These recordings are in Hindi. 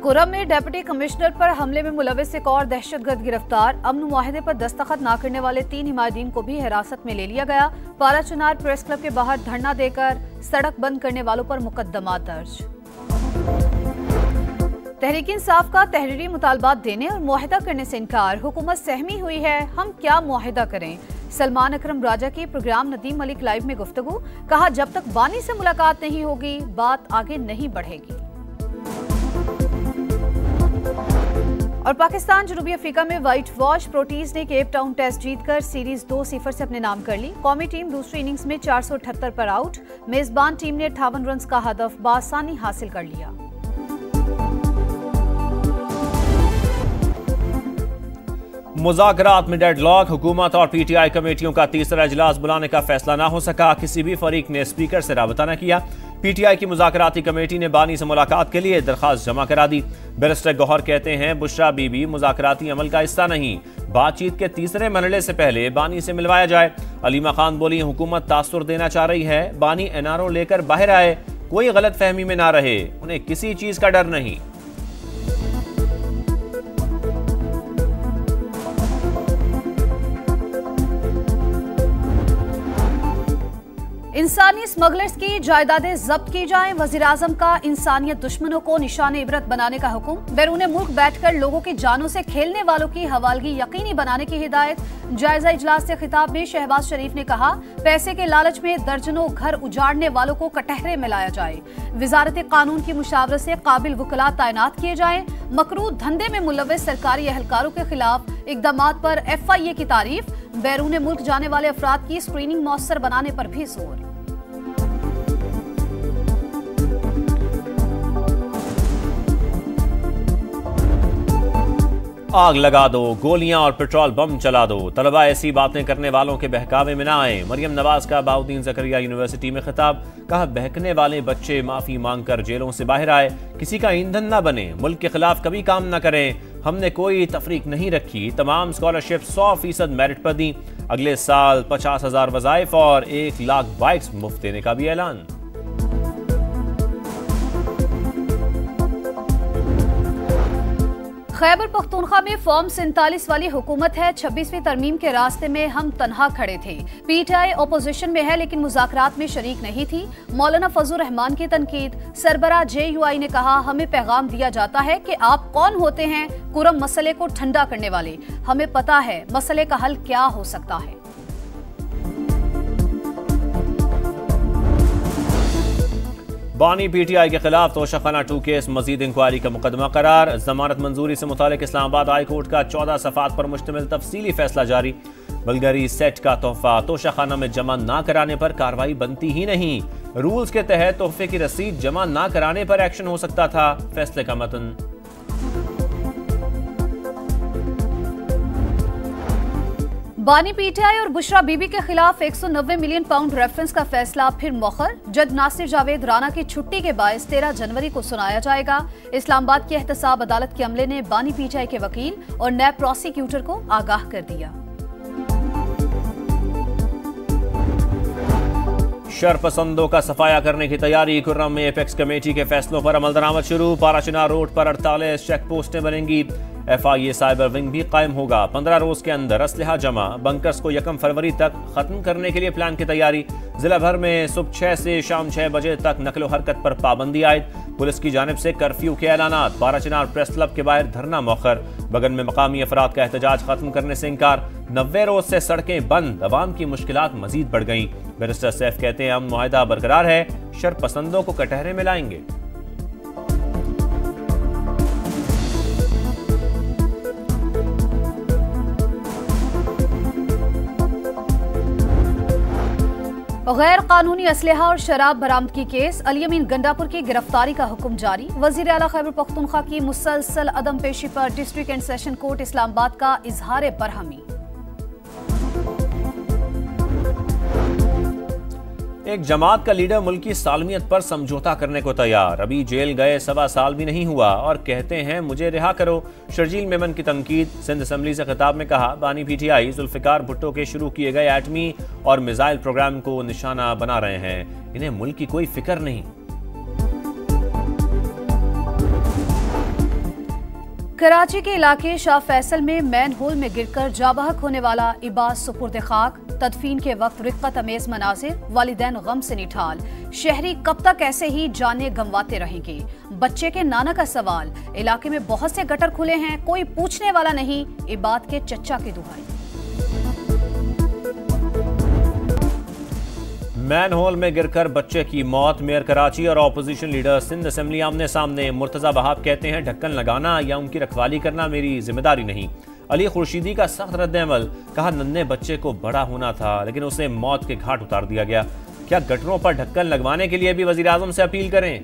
कुरम में डिप्टी कमिश्नर पर हमले में मुलविस एक और दहशतगर्द गिरफ्तार। अमन मुआहिदे पर दस्तखत न करने वाले 3 हिमायतदीन को भी हिरासत में ले लिया गया। पारा चुनार प्रेस क्लब के बाहर धरना देकर सड़क बंद करने वालों पर मुकदमा दर्ज। तहरीक इंसाफ का तहरीरी मुतालबात देने और मुआहिदा करने से इनकार। हुकूमत सहमी हुई है, हम क्या मुआहिदा करें। सलमान अकरम राजा की प्रोग्राम नदीम मलिक लाइव में गुफ्तगू। कहा, जब तक बानी से मुलाकात नहीं होगी बात आगे नहीं बढ़ेगी। और पाकिस्तान जनूबी अफ्रीका में व्हाइट वॉश। प्रोटीज ने केप टाउन टेस्ट जीतकर सीरीज 2-0 से अपने नाम कर ली। कौमी टीम दूसरी इनिंग्स में 478 पर आउट। मेजबान टीम ने 58 रन का हदफ बासानी हासिल कर लिया। मुज़ाकरात में डेडलॉक। हुकूमत और पीटीआई कमेटियों का तीसरा इजलास बुलाने का फैसला ना हो सका। किसी भी फरीक ने स्पीकर से राबता न किया। पीटीआई की मुज़ाकराती कमेटी ने बानी से मुलाकात के लिए दरखास्त जमा करा दी। बैरिस्टर गौहर कहते हैं, बुशरा बीबी मुज़ाकराती अमल का हिस्सा नहीं। बातचीत के तीसरे मरहले से पहले बानी से मिलवाया जाए। अलीमा खान बोली, हुकूमत तासुर देना चाह रही है, बानी एनआरओ लेकर बाहर आए, कोई गलत फहमी में ना रहे, उन्हें किसी चीज का डर नहीं। इंसानी स्मगलर्स की जायदादें जब्त की जाएं। वज़ीर-ए-आज़म का इंसानियत दुश्मनों को निशाने इबरत बनाने का हुक्म। बैरून मुल्क बैठकर लोगों की जानों से खेलने वालों की हवालगी यकीनी बनाने की हिदायत। जायजा इजलास से खिताब में शहबाज शरीफ ने कहा, पैसे के लालच में दर्जनों घर उजाड़ने वालों को कटहरे में लाया जाए। वजारत कानून की मुशावरत से काबिल वकला तैनात किए जाएं। मकरूह धंधे में मुलव्वस सरकारी एहलकारों के खिलाफ इकदामात पर FIA की तारीफ। बैरून मुल्क जाने वाले अफराद की स्क्रीनिंग मौसर बनाने पर भी जोर। आग लगा दो, गोलियां और पेट्रोल बम चला दो, तलबा ऐसी बातें करने वालों के बहकावे में ना आए। मरियम नवाज का बाउद्दीन ज़करिया यूनिवर्सिटी में खिताब। कहा, बहकने वाले बच्चे माफी मांगकर जेलों से बाहर आए, किसी का ईंधन ना बने, मुल्क के खिलाफ कभी काम ना करें। हमने कोई तफरीक नहीं रखी। तमाम स्कॉलरशिप 100% मेरिट पर दी। अगले साल 50,000 वज़ाइफ और 1 लाख बाइक्स मुफ्त देने का भी ऐलान। खैबर पख्तूनख्वा में फॉर्म 47 वाली हुकूमत है। 26वीं तरमीम के रास्ते में हम तन्हा खड़े थे। पीटीआई ओपोजिशन में है लेकिन मुज़ाकरात में शरीक नहीं थी। मौलाना फजलुर रहमान की तनकीद। सरबरा JUI ने कहा, हमें पैगाम दिया जाता है कि आप कौन होते हैं कुरम मसले को ठंडा करने वाले। हमें पता है मसले का हल क्या हो सकता है। बानी पीटीआई के खिलाफ तोशाखाना 2 केस मजीद इंक्वायरी का मुकदमा करार। जमानत मंजूरी से मुतालिक इस्लामाबाद हाई कोर्ट का 14 सफ़ात पर मुश्तमिल तफसीली फैसला जारी। बलगरी सेट का तोहफा तोशाखाना में जमा ना कराने पर कार्रवाई बनती ही नहीं। रूल्स के तहत तोहफे की रसीद जमा ना कराने पर एक्शन हो सकता था। फैसले का मतन। बानी पीटीआई और बुशरा बीबी के खिलाफ 190 मिलियन पाउंड रेफरेंस का फैसला फिर मौखर। जज नासिर जावेद राना की छुट्टी के बायस 13 जनवरी को सुनाया जाएगा। इस्लामाबाद की एहतसाब अदालत के अमले ने बानी पीटीआई के वकील और नैब प्रोसिक्यूटर को आगाह कर दिया। शरपसंदों का सफाया करने की तैयारी। कुर्रम में एपेक्स कमेटी के फैसलों पर अमल दरामद शुरू। पाराचुनार रोड पर 48 चेक पोस्टें बनेंगी। FIA साइबर विंग भी कायम होगा। 15 रोज के अंदर असलहा जमा। बंकर्स को 1 फरवरी तक खत्म करने के लिए प्लान की तैयारी। जिला भर में सुबह 6 से शाम 6 बजे तक नकलो हरकत पर पाबंदी आयद। पुलिस की जानिब से कर्फ्यू के ऐलानात। पाराचुनार प्रेस क्लब के बाहर धरना मौखर। बगन में मकामी अफराद का एहतजाज खत्म करने से इनकार। 90 रोज से सड़कें बंद। अवाम की मुश्किलात मजीद बढ़ गईं। बैरिस्टर सैफ कहते हैं, अमन मुआहिदा बरकरार है, शरपसंदों को कटहरे में लाएंगे। गैर कानूनी असलहा और शराब बरामदगी केस। अली अमीन गंडापुर की गिरफ्तारी का हुक्म जारी। वजीर आला खैबर पख्तूनख्वा की मुसलसल अदम पेशी पर district and session court Islamabad का इजहार बरहमी। एक जमात का लीडर मुल्क की सालमियत पर समझौता करने को तैयार। अभी जेल गए 1.25 साल भी नहीं हुआ और कहते हैं मुझे रिहा करो। शर्जील मेमन की तनकीद। सिंध असम्बली से खिताब में कहा, बानी पीटीआई जुल्फिकार भुट्टो के शुरू किए गए एटमी और मिसाइल प्रोग्राम को निशाना बना रहे हैं। इन्हें मुल्क की कोई फिक्र नहीं। कराची के इलाके शाह फैसल में मैन होल में गिरकर जाबहक होने वाला इबास सुपुर्द खाक, तदफीन के वक्त रिक्कत अमेज मनाजिर, वालिदैन गम से निठाल। शहरी कब तक ऐसे ही जाने गंवाते रहेंगे? बच्चे के नाना का सवाल। इलाके में बहुत से गटर खुले हैं, कोई पूछने वाला नहीं, इबाद के चच्चा की दुहाई। मैन होल में गिरकर बच्चे की मौत। मेयर कराची और ऑपोजिशन लीडर सिंध असेंबली आमने सामने। मुर्तजा बहाब कहते हैं ढक्कन लगाना या उनकी रखवाली करना मेरी जिम्मेदारी नहीं। अली खुर्शीदी का सख्त रद्द-ए-अमल। कहा नन्हे बच्चे को बड़ा होना था लेकिन उसे मौत के घाट उतार दिया गया। क्या गटरों पर ढक्कन लगवाने के लिए भी वजीर आजम से अपील करें?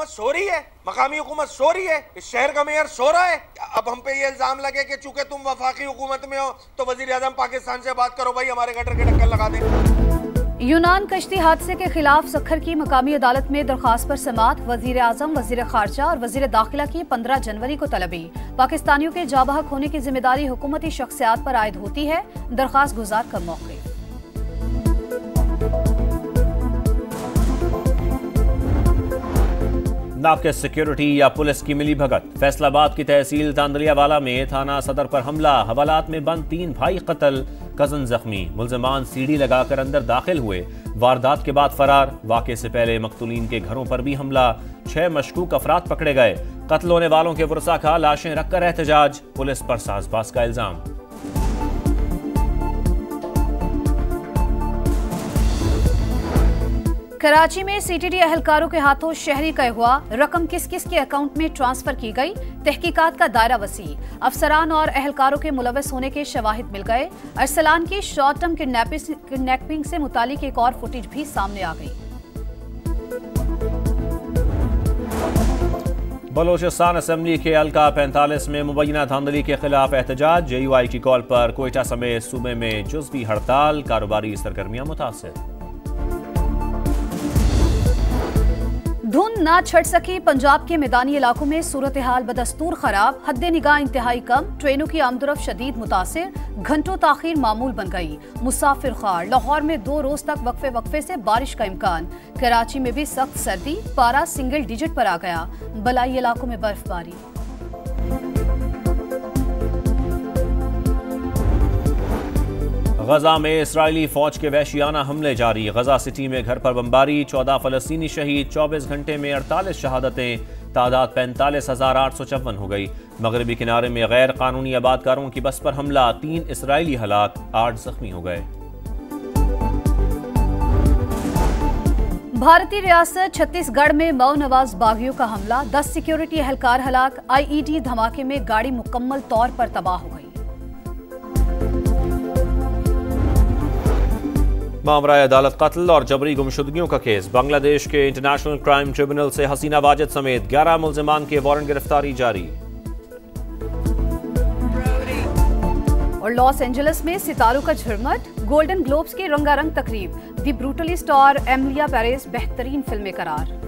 सो रही है, मकामी हुकूमत सो रही है, इस शहर का मेयर सो रहा है। अब हम पे ये इल्जाम लगे कि चूंकि तुम वफाकी हुकूमत में हो तो वजीर आजम पाकिस्तान से बात करो, भाई हमारे गटर के ढक्कन लगा दें। यूनान कश्ती हादसे के खिलाफ सखर की मकामी अदालत में दरखास्त पर समाअत। वजीर आजम, वजीर खारजा और वजीर दाखिला की 15 जनवरी को तलबी। पाकिस्तानियों के जाबहक होने की जिम्मेदारी हुकूमती शख्सियात पर आयद होती है। दरखास्त गुजार का मौके। नाके सिक्योरिटी या पुलिस की मिली भगत। फैसलाबाद की तहसील तांदलियावाला में थाना सदर पर हमला। हवालात में बंद 3 भाई कत्ल, कजन जख्मी। मुल्जिमान सीढ़ी लगाकर अंदर दाखिल हुए। वारदात के बाद फरार। वाक़े से पहले मकतूलीन के घरों पर भी हमला। 6 मशकूक अफराद पकड़े गए। कत्ल होने वालों के वरसा का लाशें रखकर एहतजाज। पुलिस पर साजबाज का इल्जाम। कराची में सीटीडी एहलकारों के हाथों शहरी का हुआ। रकम किस किस के अकाउंट में ट्रांसफर की गई? तहकीकात का दायरा वसी। अफसरान और एहलकारों के मुलव्वस होने के शवाहिद मिल गए। अरसलान की शॉर्ट टर्म किडनैपिंग से मुतालिक एक और फुटेज भी सामने आ गई। बलोचिस्तान असेंबली के हल्का 45 में मुबैना धांधली के खिलाफ एहतजाज। JUI की कॉल पर कोयटा समेत सूबे में जुज़वी हड़ताल। कारोबारी सरगर्मियां मुतासिर। धुंध ना छट सकी। पंजाब के मैदानी इलाकों में सूरत हाल बदस्तूर खराब। हद्दे निगाह इंतहाई कम। ट्रेनों की आमदरफ्त शदीद मुतासिर। घंटों ताखीर मामूल बन गई। मुसाफिर खार। लाहौर में 2 रोज तक वक्फे से बारिश का इम्कान। कराची में भी सख्त सर्दी। पारा सिंगल डिजिट पर आ गया। बलाई इलाकों में बर्फबारी। गजा में इस्राइली फौज के वहशियाना हमले जारी। गजा सिटी में घर पर बमबारी। 14 फलस्तीनी शहीद। 24 घंटे में 48 शहादतें। तादाद 45,854 हो गई। मगरबी किनारे में गैर कानूनी आबादकारों की बस पर हमला। 3 इस्राइली हलाक, 8 जख्मी हो गए। भारतीय रियासत छत्तीसगढ़ में मऊ नवाज बागियों का हमला। 10 सिक्योरिटी एहलकार हलाक। IED धमाके में गाड़ी मुकम्मल तौर पर तबाह हो गई। मामला अदालत कत्ल और जबरी गुमशुदगियों का केस। बांग्लादेश के इंटरनेशनल क्राइम ट्रिब्यूनल से हसीना वाजिद समेत 11 मुल्जिमान के वारंट गिरफ्तारी जारी। और लॉस एंजलिस में सितारों का झुरमट। गोल्डन ग्लोब्स की रंगारंग तकरीब। दी ब्रूटलिस्ट और एमिलिया पेरेस बेहतरीन फिल्में करार।